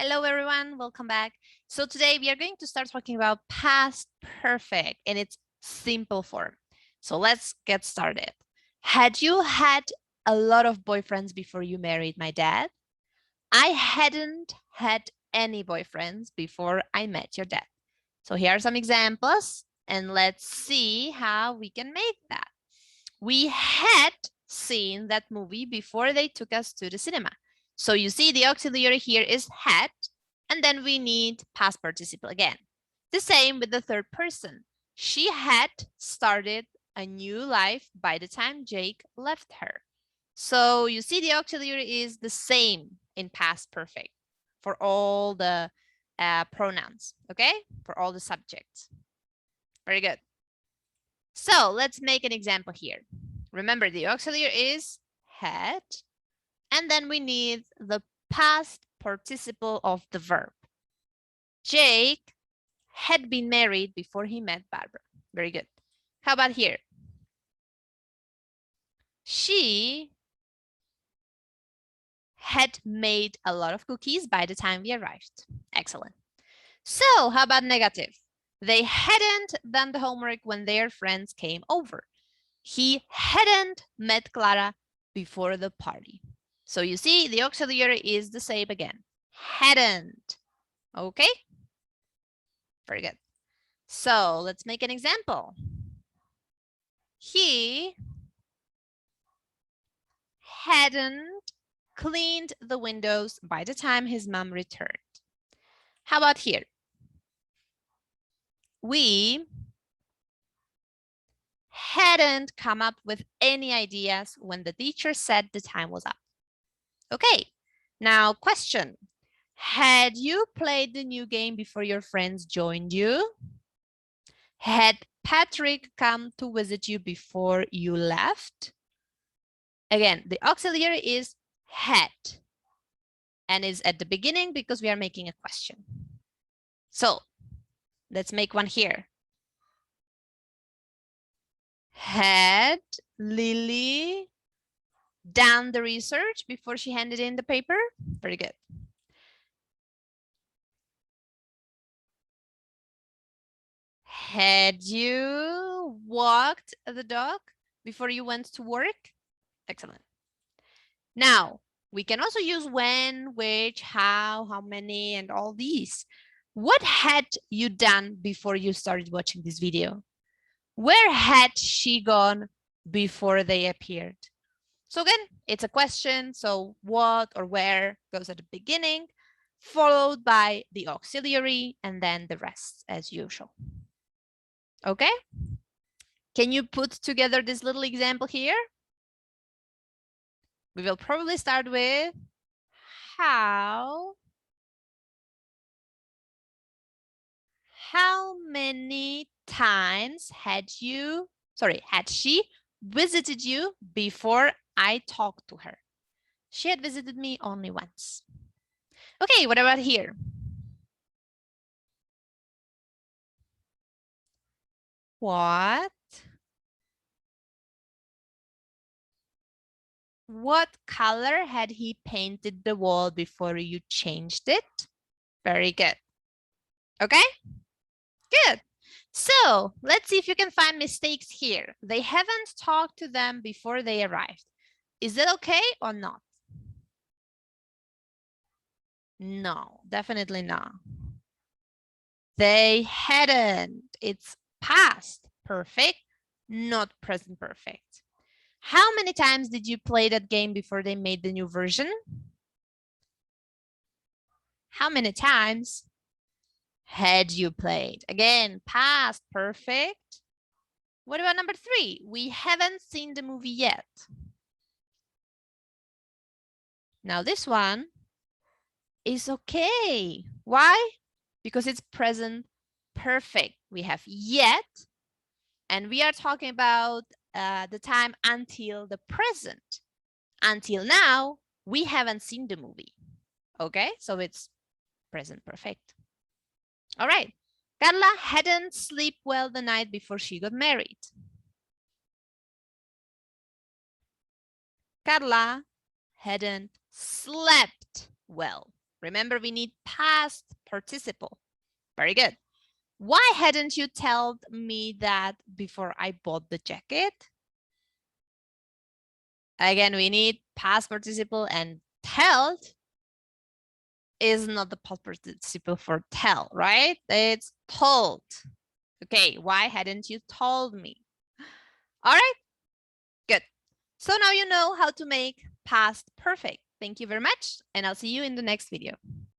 Hello, everyone. Welcome back. So today we are going to start talking about past perfect in its simple form. So let's get started. Had you had a lot of boyfriends before you married my dad? I hadn't had any boyfriends before I met your dad. So here are some examples, and let's see how we can make that. We had seen that movie before they took us to the cinema. So you see the auxiliary here is had, and then we need past participle again. The same with the third person. She had started a new life by the time Jake left her. So you see the auxiliary is the same in past perfect for all the pronouns, okay? For all the subjects. Very good. So let's make an example here. Remember, the auxiliary is had, and then we need the past participle of the verb. Jake had been married before he met Barbara. Very good. How about here? She had made a lot of cookies by the time we arrived. Excellent. So how about negative? They hadn't done the homework when their friends came over. He hadn't met Clara before the party. So you see, the auxiliary is the same again. Hadn't. Okay? Very good. So let's make an example. He hadn't cleaned the windows by the time his mom returned. How about here? We hadn't come up with any ideas when the teacher said the time was up. Okay, now question. Had you played the new game before your friends joined you? Had Patrick come to visit you before you left? Again, the auxiliary is had and is at the beginning because we are making a question. So let's make one here. Had Lily done the research before she handed in the paper? Very good. Had you walked the dog before you went to work? Excellent. Now, we can also use when, which, how many, and all these. What had you done before you started watching this video? Where had she gone before they appeared? So again, it's a question. So what or where goes at the beginning, followed by the auxiliary, and then the rest as usual. Okay? Can you put together this little example here? We will probably start with how many times had she visited you before I talked to her? She had visited me only once. Okay, what about here? What color had he painted the wall before you changed it? Very good. Okay, good. So let's see if you can find mistakes here. They haven't talked to them before they arrived. Is that okay or not? No, definitely not. They hadn't. It's past perfect, not present perfect. How many times did you play that game before they made the new version? How many times had you played? Again, past perfect. What about number 3? We haven't seen the movie yet. Now this one is okay. Why? Because it's present perfect. We have yet, and we are talking about the time until the present. Until now, we haven't seen the movie. Okay, so it's present perfect. All right. Carla hadn't slept well the night before she got married. Carla hadn't slept well. Remember, we need past participle. Very good. Why hadn't you told me that before I bought the jacket? Again, we need past participle, and told is not the past participle for tell, right? It's told. Okay, why hadn't you told me? All right, good. So now you know how to make past perfect. Thank you very much, and I'll see you in the next video.